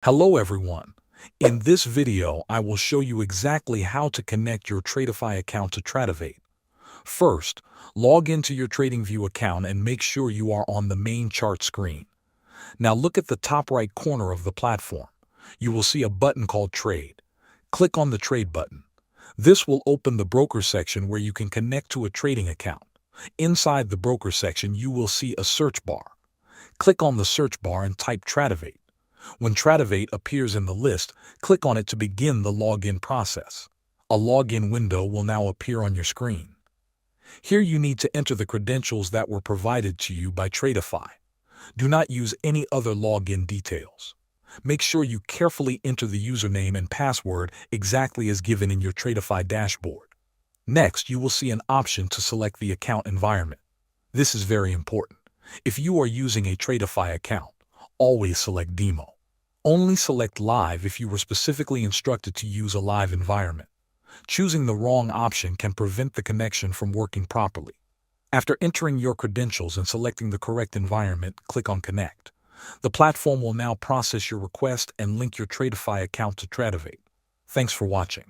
Hello everyone. In this video, I will show you exactly how to connect your Tradeify account to Tradovate. First, log into your TradingView account and make sure you are on the main chart screen. Now look at the top right corner of the platform. You will see a button called Trade. Click on the Trade button. This will open the broker section where you can connect to a trading account. Inside the broker section, you will see a search bar. Click on the search bar and type Tradovate. When Tradovate appears in the list, click on it to begin the login process. A login window will now appear on your screen. Here you need to enter the credentials that were provided to you by Tradeify. Do not use any other login details. Make sure you carefully enter the username and password exactly as given in your Tradeify dashboard. Next, you will see an option to select the account environment. This is very important. If you are using a Tradeify account, always select Demo. Only select Live if you were specifically instructed to use a live environment. Choosing the wrong option can prevent the connection from working properly. After entering your credentials and selecting the correct environment, click on Connect. The platform will now process your request and link your Tradeify account to Tradovate. Thanks for watching.